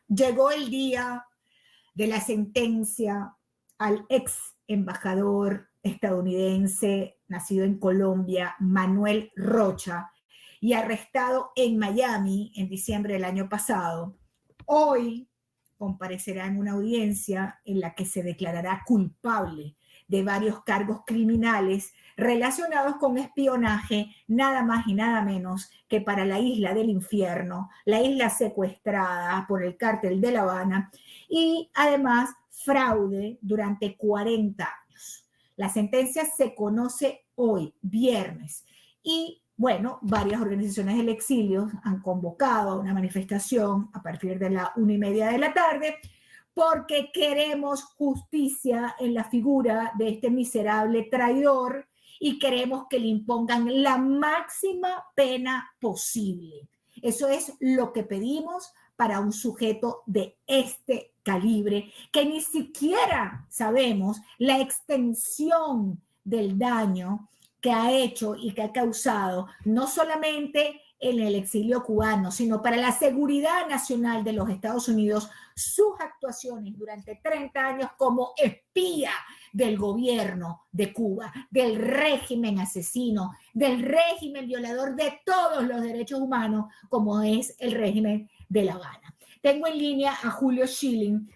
Llegó el día de la sentencia al ex embajador estadounidense nacido en Colombia, Manuel Rocha, y arrestado en Miami en diciembre del año pasado. Hoy comparecerá en una audiencia en la que se declarará culpable de varios cargos criminales relacionados con espionaje, nada más y nada menos que para la isla del infierno, la isla secuestrada por el cártel de La Habana, y además fraude durante 40 años. La sentencia se conoce hoy, viernes, y bueno, varias organizaciones del exilio han convocado a una manifestación a partir de la 1:30 de la tarde porque queremos justicia en la figura de este miserable traidor y queremos que le impongan la máxima pena posible. Eso es lo que pedimos para un sujeto de este calibre, que ni siquiera sabemos la extensión del daño que ha hecho y que ha causado, no solamente en el exilio cubano, sino para la seguridad nacional de los Estados Unidos, sus actuaciones durante 30 años como espía del gobierno de Cuba, del régimen asesino, del régimen violador de todos los derechos humanos, como es el régimen de La Habana. Tengo en línea a Julio Schilling.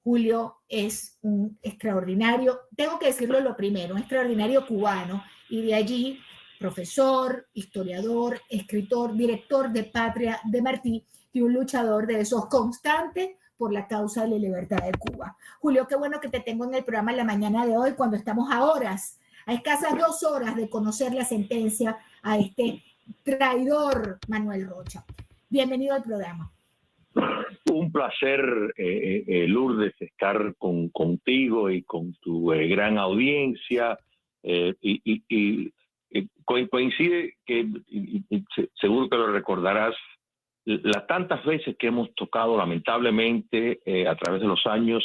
Julio es un extraordinario, tengo que decirlo lo primero, un extraordinario cubano, y de allí profesor, historiador, escritor, director de Patria de Martí y un luchador de esos constantes por la causa de la libertad de Cuba. Julio, qué bueno que te tengo en el programa en la mañana de hoy, cuando estamos a escasas 2 horas de conocer la sentencia a este traidor Manuel Rocha. Bienvenido al programa. Un placer, Lourdes, estar contigo y con tu gran audiencia. Coincide que, seguro que lo recordarás, las tantas veces que hemos tocado, lamentablemente, a través de los años,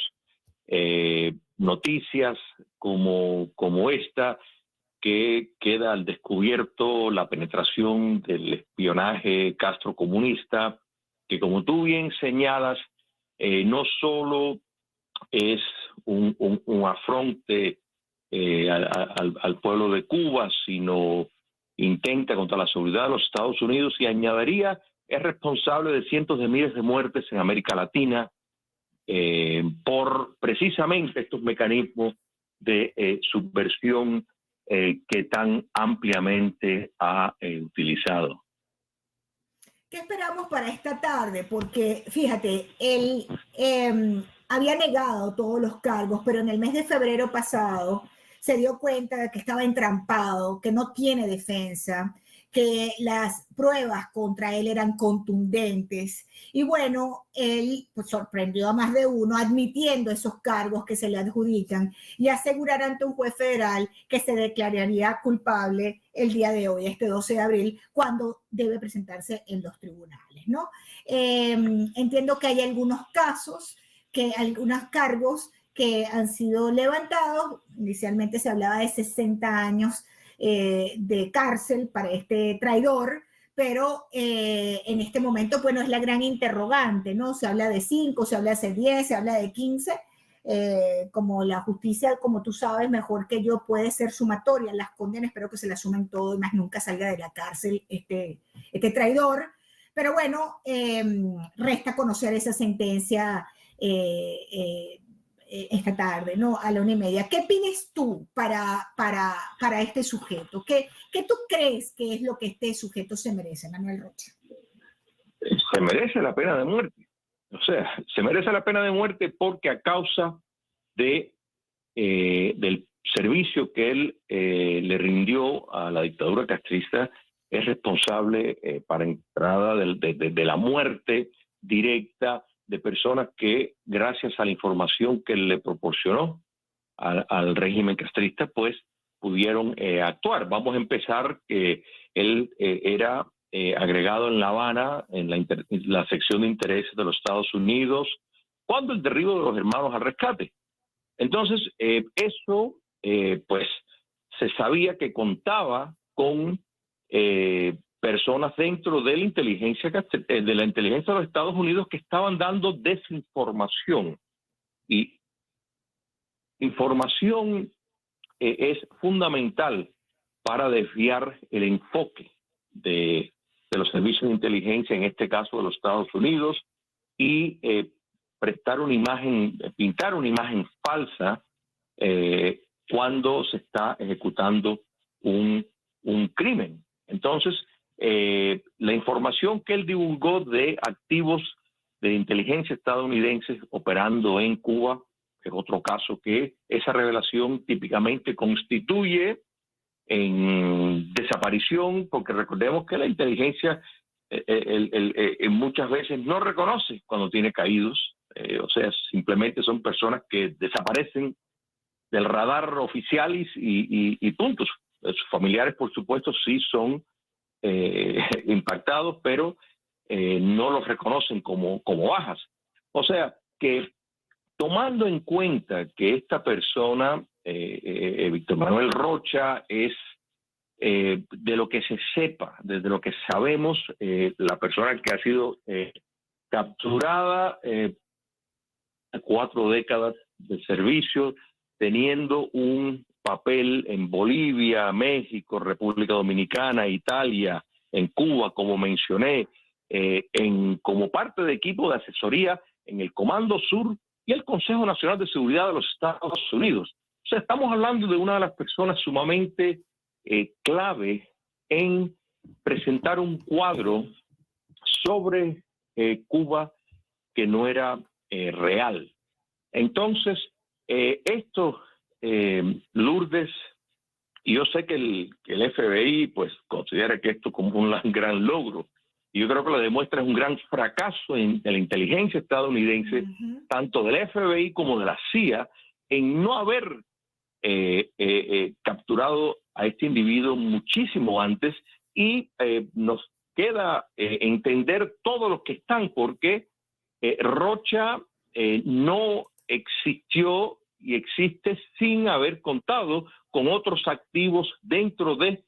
noticias como esta, que queda al descubierto la penetración del espionaje castrocomunista, que, como tú bien señalas, no solo es un afronte al pueblo de Cuba, sino intenta contra la seguridad de los Estados Unidos, y añadiría, es responsable de cientos de miles de muertes en América Latina por precisamente estos mecanismos de subversión que tan ampliamente ha utilizado. ¿Qué esperamos para esta tarde? Porque, fíjate, él había negado todos los cargos, pero en el mes de febrero pasado se dio cuenta de que estaba entrampado, que no tiene defensa, que las pruebas contra él eran contundentes. Y bueno, él pues, sorprendió a más de uno admitiendo esos cargos que se le adjudican y asegurar ante un juez federal que se declararía culpable el día de hoy, este 12 de abril, cuando debe presentarse en los tribunales, ¿no? Entiendo que hay algunos casos, algunos cargos que han sido levantados. Inicialmente se hablaba de 60 años de cárcel para este traidor, pero en este momento, bueno, es la gran interrogante, ¿no? Se habla de 5, se habla de 10, se habla de 15, como la justicia, como tú sabes mejor que yo, puede ser sumatoria, las condenas, espero que se las sumen todo y más nunca salga de la cárcel este traidor, pero bueno, resta conocer esa sentencia esta tarde, ¿no? A la 1:30. ¿Qué opinas tú para este sujeto? ¿Qué tú crees que es lo que este sujeto se merece, Manuel Rocha? Se merece la pena de muerte. O sea, se merece la pena de muerte porque a causa del servicio que él le rindió a la dictadura castrista, es responsable para entrada de la muerte directa de personas que, gracias a la información que le proporcionó al régimen castrista, pues pudieron actuar. Vamos a empezar que él era agregado en La Habana, en la sección de intereses de los Estados Unidos, cuando el derribo de los hermanos al rescate. Entonces, pues se sabía que contaba con personas dentro de la inteligencia de los Estados Unidos que estaban dando desinformación. Y información es fundamental para desviar el enfoque de los servicios de inteligencia, en este caso de los Estados Unidos, y prestar una imagen, pintar una imagen falsa cuando se está ejecutando un crimen. Entonces, la información que él divulgó de activos de inteligencia estadounidenses operando en Cuba es otro caso que esa revelación típicamente constituye en desaparición, porque recordemos que la inteligencia muchas veces no reconoce cuando tiene caídos, o sea, simplemente son personas que desaparecen del radar oficial y puntos. Sus familiares, por supuesto, sí son impactados, pero no los reconocen como bajas. O sea, que tomando en cuenta que esta persona, Víctor Manuel Rocha, es de lo que se sepa, desde lo que sabemos, la persona que ha sido capturada a 4 décadas de servicio, teniendo un papel en Bolivia, México, República Dominicana, Italia, en Cuba, como mencioné, como parte de equipo de asesoría en el Comando Sur y el Consejo Nacional de Seguridad de los Estados Unidos. O sea, estamos hablando de una de las personas sumamente clave en presentar un cuadro sobre Cuba que no era real. Entonces, esto, Lourdes, y yo sé que el FBI pues considera que esto como un gran logro, y yo creo que lo demuestra es un gran fracaso en la inteligencia estadounidense, tanto del FBI como de la CIA, en no haber capturado a este individuo muchísimo antes, y nos queda entender todos los que están, porque Rocha no existió y existe sin haber contado con otros activos dentro de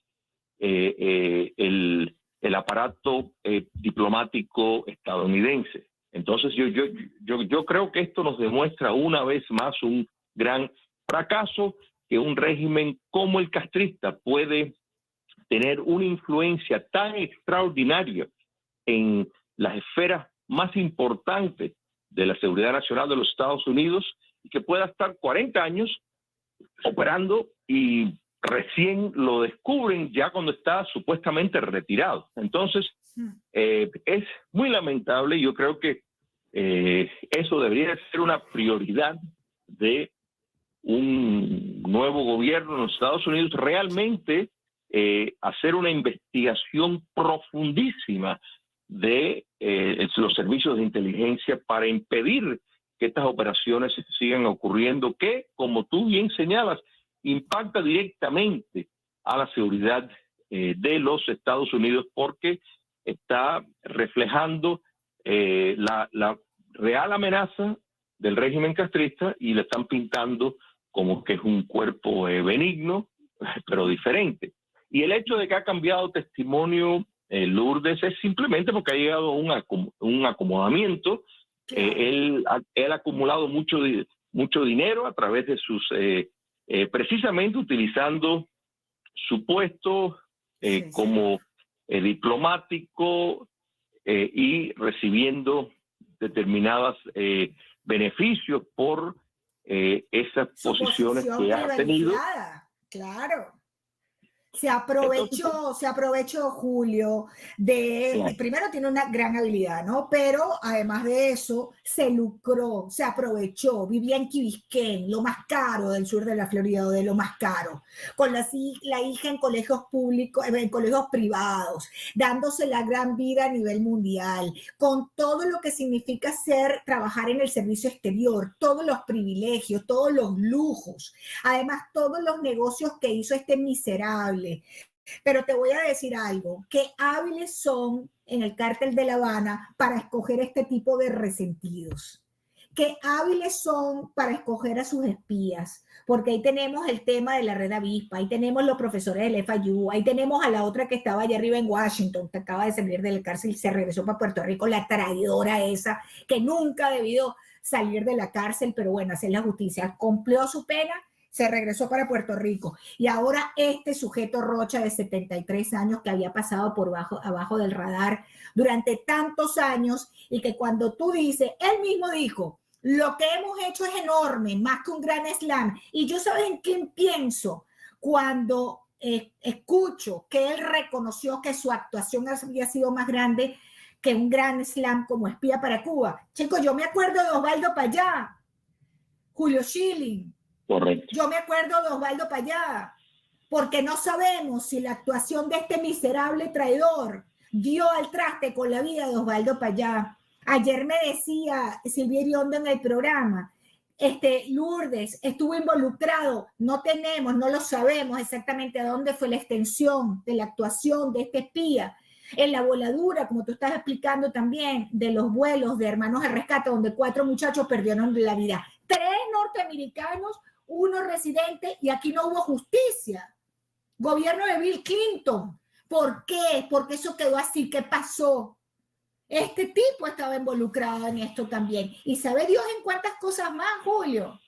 el aparato diplomático estadounidense. Entonces yo creo que esto nos demuestra una vez más un gran fracaso, que un régimen como el castrista puede tener una influencia tan extraordinaria en las esferas más importantes de la seguridad nacional de los Estados Unidos, y que pueda estar 40 años operando y recién lo descubren ya cuando está supuestamente retirado. Entonces, es muy lamentable. Yo creo que eso debería ser una prioridad de un nuevo gobierno en los Estados Unidos, realmente hacer una investigación profundísima de los servicios de inteligencia para impedir que estas operaciones sigan ocurriendo, que, como tú bien señalas, impacta directamente a la seguridad de los Estados Unidos, porque está reflejando la real amenaza del régimen castrista, y le están pintando como que es un cuerpo benigno, pero diferente. Y el hecho de que ha cambiado testimonio Lourdes es simplemente porque ha llegado a un acomodamiento. Él ha acumulado mucho dinero a través de sus, precisamente utilizando su puesto como diplomático y recibiendo determinados beneficios por esas posiciones que ha tenido. Claro. Se aprovechó Julio primero tiene una gran habilidad, ¿no? Pero además de eso, se lucró, se aprovechó, vivía en Key Biscayne, lo más caro del sur de la Florida, o de lo más caro, con la hija en colegios públicos, en colegios privados, dándose la gran vida a nivel mundial, con todo lo que significa trabajar en el servicio exterior, todos los privilegios, todos los lujos, además todos los negocios que hizo este miserable. Pero te voy a decir algo, qué hábiles son en el cártel de La Habana para escoger este tipo de resentidos. qué hábiles son para escoger a sus espías, porque ahí tenemos el tema de la red avispa, ahí tenemos los profesores del FIU, ahí tenemos a la otra que estaba allá arriba en Washington, que acaba de salir de la cárcel y se regresó para Puerto Rico, la traidora esa, que nunca ha debido salir de la cárcel, pero bueno, hacer la justicia, cumplió su pena, se regresó para Puerto Rico. Y ahora este sujeto Rocha de 73 años que había pasado por abajo del radar durante tantos años y que cuando tú dices, él mismo dijo, lo que hemos hecho es enorme, más que un gran slam. Y yo, ¿sabes en quién pienso? Cuando escucho que él reconoció que su actuación había sido más grande que un gran slam como espía para Cuba. Chicos, yo me acuerdo de Osvaldo Payá, Julio Schilling. Correcto. Yo me acuerdo de Osvaldo Payá, porque no sabemos si la actuación de este miserable traidor dio al traste con la vida de Osvaldo Payá. Ayer me decía Silvia Iriondo en el programa, Lourdes estuvo involucrado, no lo sabemos exactamente a dónde fue la extensión de la actuación de este espía, en la voladura, como tú estás explicando también, de los vuelos de Hermanos de Rescate, donde 4 muchachos perdieron la vida. 3 norteamericanos, 1 residente, y aquí no hubo justicia. Gobierno de Bill Clinton. ¿Por qué? Porque eso quedó así. ¿Qué pasó? Este tipo estaba involucrado en esto también. Y sabe Dios en cuántas cosas más, Julio.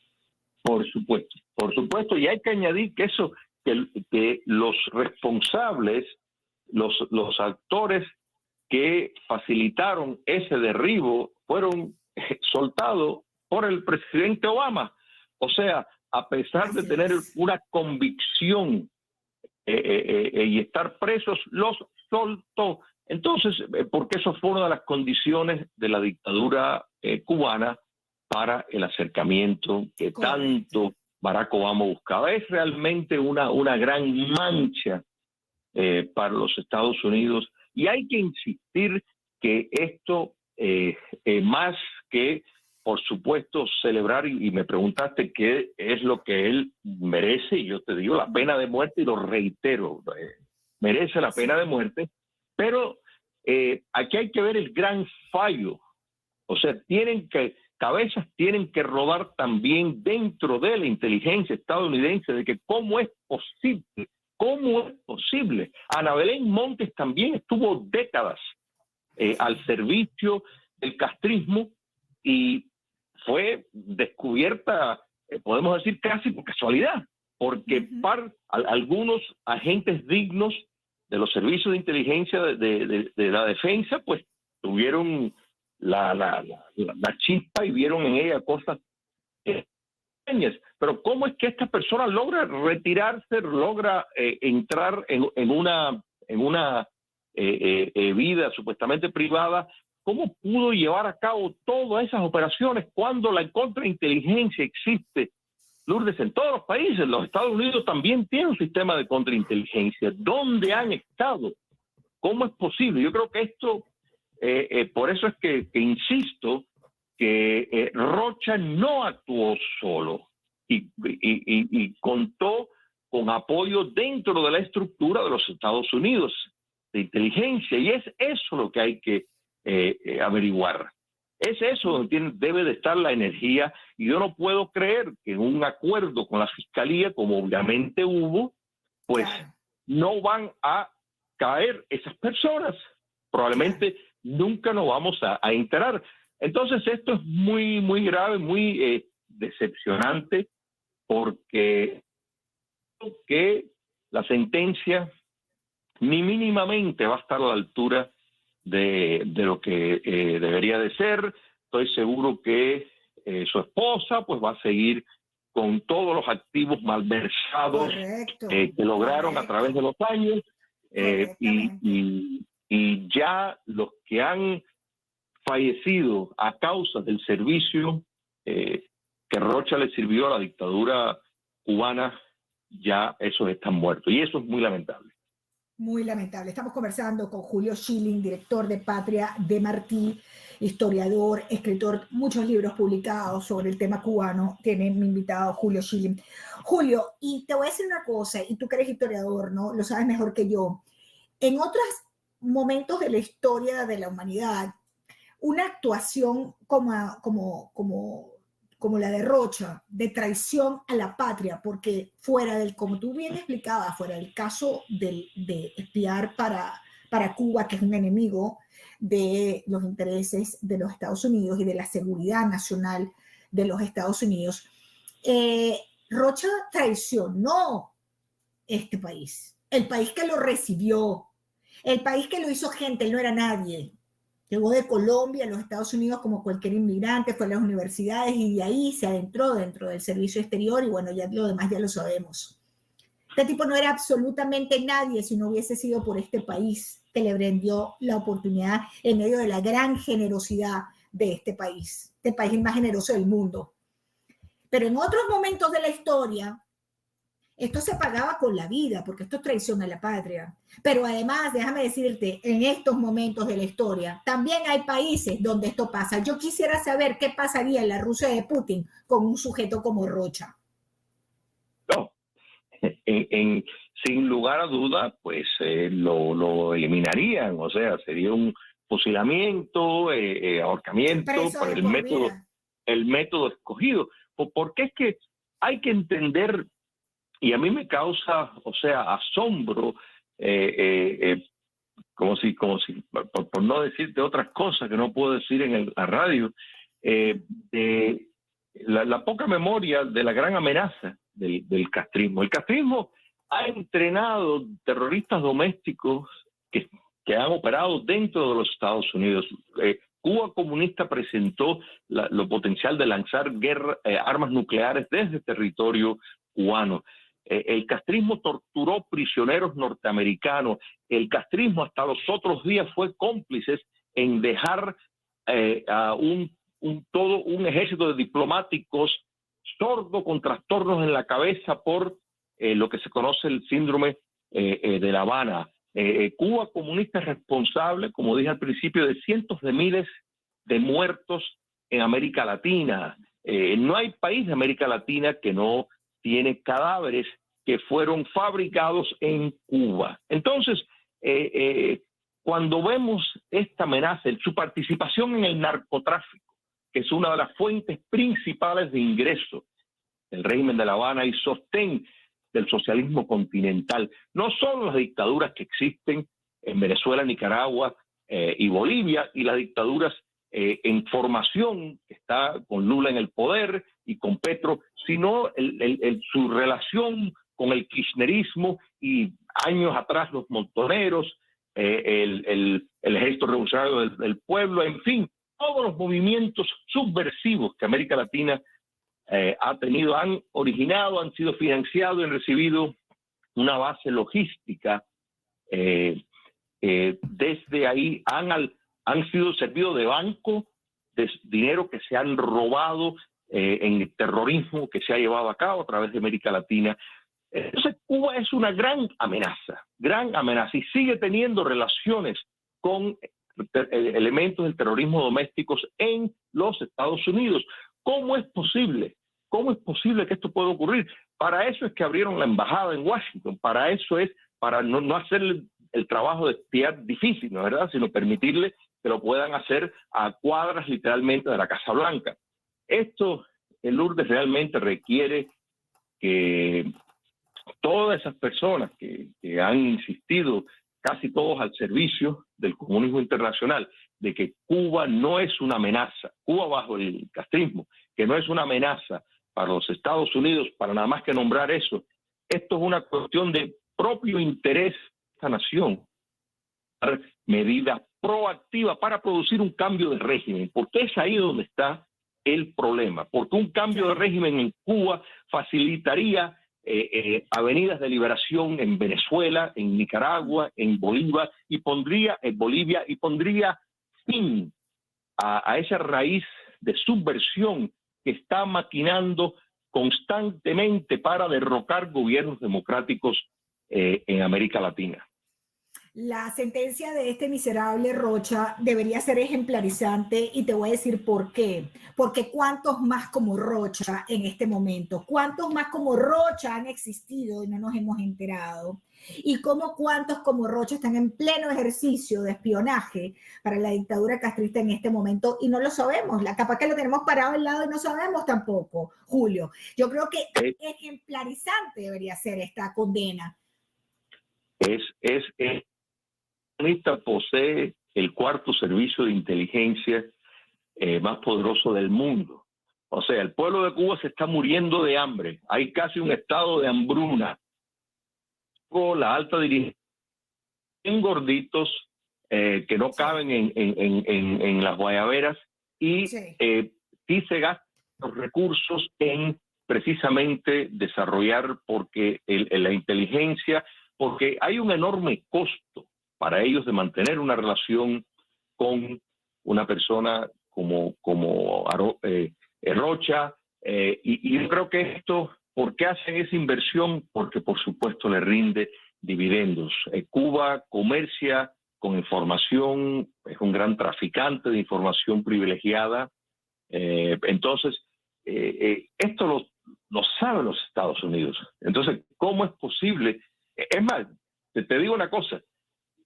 Por supuesto. Y hay que añadir que eso, que los responsables, los actores que facilitaron ese derribo fueron soltados por el presidente Obama. O sea, a pesar de tener una convicción y estar presos, los soltó. Entonces, porque eso fue una de las condiciones de la dictadura cubana para el acercamiento que tanto Barack Obama buscaba. Es realmente una gran mancha para los Estados Unidos, y hay que insistir que esto, más que, por supuesto, celebrar, y me preguntaste qué es lo que él merece, y yo te digo la pena de muerte, y lo reitero, merece la pena de muerte, pero aquí hay que ver el gran fallo. O sea, cabezas tienen que rodar también dentro de la inteligencia estadounidense de que cómo es posible. Ana Belén Montes también estuvo décadas al servicio del castrismo y fue descubierta, podemos decir casi por casualidad, porque algunos agentes dignos de los servicios de inteligencia de la defensa, pues tuvieron la chispa y vieron en ella cosas pero ¿cómo es que esta persona logra retirarse, logra entrar en una vida supuestamente privada? ¿Cómo pudo llevar a cabo todas esas operaciones cuando la contrainteligencia existe, Lourdes, en todos los países? Los Estados Unidos también tienen un sistema de contrainteligencia. ¿Dónde han estado? ¿Cómo es posible? Yo creo que esto, por eso es que insisto, que Rocha no actuó solo y contó con apoyo dentro de la estructura de los Estados Unidos de inteligencia, y es eso lo que hay que averiguar. Es eso donde debe de estar la energía, y yo no puedo creer que en un acuerdo con la Fiscalía, como obviamente hubo, pues no van a caer esas personas. Probablemente nunca nos vamos a enterar. Entonces esto es muy, muy grave, muy decepcionante, porque que la sentencia ni mínimamente va a estar a la altura de lo que debería de ser. Estoy seguro que su esposa pues va a seguir con todos los activos malversados que lograron a través de los años, y ya los que han fallecido a causa del servicio que Rocha le sirvió a la dictadura cubana, ya esos están muertos, y eso es muy lamentable. Muy lamentable. Estamos conversando con Julio Schilling, director de Patria de Martí, historiador, escritor, muchos libros publicados sobre el tema cubano. Tiene mi invitado Julio Schilling. Julio, y te voy a decir una cosa, y tú que eres historiador, ¿no? Lo sabes mejor que yo. En otros momentos de la historia de la humanidad, una actuación como la de Rocha, de traición a la patria, porque fuera del, como tú bien explicabas, fuera del caso de espiar para Cuba, que es un enemigo de los intereses de los Estados Unidos y de la seguridad nacional de los Estados Unidos, Rocha traicionó este país, el país que lo recibió, el país que lo hizo gente, él no era nadie. Llegó de Colombia a los Estados Unidos como cualquier inmigrante, fue a las universidades y de ahí se adentró dentro del servicio exterior y bueno, ya lo demás ya lo sabemos. Este tipo no era absolutamente nadie si no hubiese sido por este país que le brindió la oportunidad en medio de la gran generosidad de este país el más generoso del mundo. Pero en otros momentos de la historia, esto se pagaba con la vida, porque esto es traición a la patria. Pero además, déjame decirte, en estos momentos de la historia, también hay países donde esto pasa. Yo quisiera saber qué pasaría en la Rusia de Putin con un sujeto como Rocha. No, sin lugar a duda, pues lo eliminarían, o sea, sería un fusilamiento, ahorcamiento por el método escogido. Porque es que hay que entender, y a mí me causa, o sea, asombro, como si por no decirte otras cosas que no puedo decir en la radio, de la poca memoria de la gran amenaza del castrismo. El castrismo ha entrenado terroristas domésticos que han operado dentro de los Estados Unidos. Cuba comunista presentó lo potencial de lanzar armas nucleares desde territorio cubano. El castrismo torturó prisioneros norteamericanos. El castrismo hasta los otros días fue cómplice en dejar a todo un ejército de diplomáticos sordo con trastornos en la cabeza por lo que se conoce el síndrome de La Habana. Cuba comunista es responsable, como dije al principio, de cientos de miles de muertos en América Latina. No hay país de América Latina que no tiene cadáveres que fueron fabricados en Cuba. Entonces, cuando vemos esta amenaza, su participación en el narcotráfico, que es una de las fuentes principales de ingreso del régimen de La Habana y sostén del socialismo continental, no solo las dictaduras que existen en Venezuela, Nicaragua y Bolivia, y las dictaduras en formación, que está con Lula en el poder y con Petro, sino su relación con el kirchnerismo y años atrás los montoneros, el ejército revolucionario del pueblo, en fin, todos los movimientos subversivos que América Latina ha tenido, han originado, han sido financiados y han recibido una base logística. Desde ahí han sido servidos de banco de dinero que se han robado en el terrorismo que se ha llevado a cabo a través de América Latina. Entonces Cuba es una gran amenaza, y sigue teniendo relaciones con elementos del terrorismo domésticos en los Estados Unidos. ¿Cómo es posible? ¿Cómo es posible que esto pueda ocurrir? Para eso es que abrieron la embajada en Washington, para eso es, para no hacer el trabajo de espiar difícil, ¿no es verdad? Sino permitirle que lo puedan hacer a cuadras literalmente de la Casa Blanca. Esto, el Lourdes, realmente requiere que todas esas personas que han insistido, casi todos al servicio del comunismo internacional, de que Cuba no es una amenaza, Cuba bajo el castrismo, que no es una amenaza para los Estados Unidos, para nada más que nombrar eso. Esto es una cuestión de propio interés de esta nación, medida proactiva para producir un cambio de régimen, porque es ahí donde está el problema, porque un cambio de régimen en Cuba facilitaría avenidas de liberación en Venezuela, en Nicaragua, en Bolivia, y pondría fin a esa raíz de subversión que está maquinando constantemente para derrocar gobiernos democráticos en América Latina. La sentencia de este miserable Rocha debería ser ejemplarizante y te voy a decir por qué. Porque ¿cuántos más como Rocha en este momento? ¿Cuántos más como Rocha han existido y no nos hemos enterado? ¿Y cómo cuántos como Rocha están en pleno ejercicio de espionaje para la dictadura castrista en este momento y no lo sabemos? Capaz que lo tenemos parado al lado y no sabemos tampoco, Julio. Yo creo que ejemplarizante debería ser esta condena. Posee el cuarto servicio de inteligencia más poderoso del mundo. O sea, el pueblo de Cuba se está muriendo de hambre. Hay casi un estado de hambruna. La alta dirigencia, gorditos, que no caben en las guayaberas, y sí se gastan los recursos en precisamente desarrollar porque la inteligencia, porque hay un enorme costo para ellos de mantener una relación con una persona como Rocha, y yo creo que esto, ¿por qué hacen esa inversión? Porque por supuesto le rinde dividendos. Cuba comercia con información, es un gran traficante de información privilegiada, entonces esto lo saben los Estados Unidos. Entonces, ¿cómo es posible? Es más, te digo una cosa,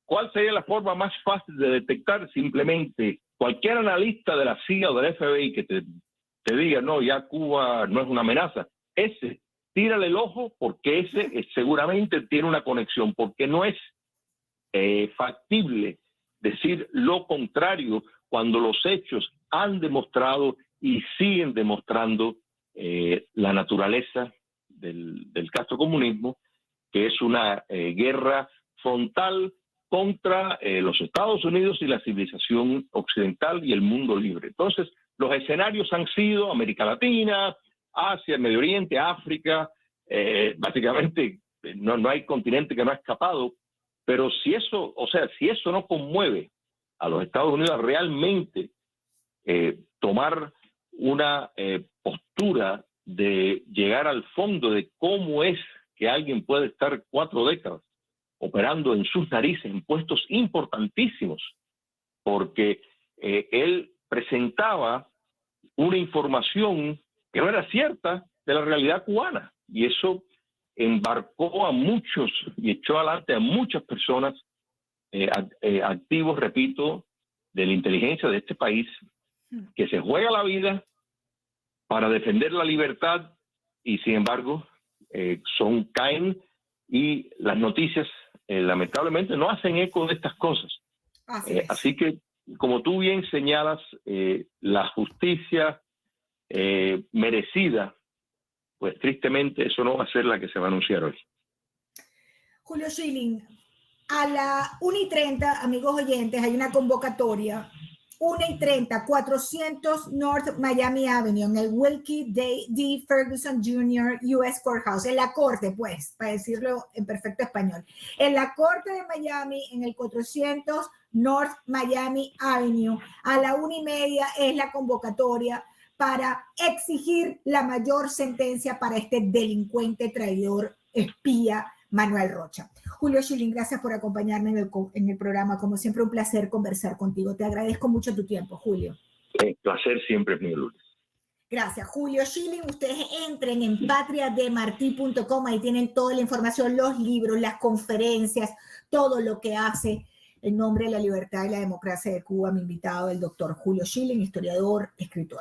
¿cuál sería la forma más fácil de detectar? Simplemente cualquier analista de la CIA o del FBI que te diga, no, ya Cuba no es una amenaza, tírale el ojo, porque ese seguramente tiene una conexión, porque no es factible decir lo contrario cuando los hechos han demostrado y siguen demostrando la naturaleza del castrocomunismo, que es una guerra frontal contra los Estados Unidos y la civilización occidental y el mundo libre. Entonces, los escenarios han sido América Latina, Asia, Medio Oriente, África, básicamente no hay continente que no ha escapado, pero si eso no conmueve a los Estados Unidos a realmente tomar una postura de llegar al fondo de cómo es que alguien puede estar 4 décadas operando en sus narices en puestos importantísimos, porque él presentaba una información que no era cierta de la realidad cubana, y eso embarcó a muchos y echó adelante a muchas personas activos, repito, de la inteligencia de este país, que se juega la vida para defender la libertad, y sin embargo caen, y las noticias lamentablemente no hacen eco de estas cosas. Así que, como tú bien señalas, la justicia merecida, pues tristemente eso no va a ser la que se va a anunciar hoy. Julio Schilling, a la 1:30, amigos oyentes, hay una convocatoria. 1:30, 400 North Miami Avenue, en el Wilkie D. Ferguson Jr. U.S. Courthouse, en la corte, pues, para decirlo en perfecto español. En la corte de Miami, en el 400 North Miami Avenue, a la 1:30 es la convocatoria para exigir la mayor sentencia para este delincuente, traidor, espía, Manuel Rocha. Julio Schilling, gracias por acompañarme en el programa. Como siempre, un placer conversar contigo. Te agradezco mucho tu tiempo, Julio. El placer siempre es mío, Lourdes. Gracias, Julio Schilling. Ustedes entren en patriademarti.com, ahí tienen toda la información, los libros, las conferencias, todo lo que hace en nombre de la libertad y la democracia de Cuba. Mi invitado, el doctor Julio Schilling, historiador, escritor.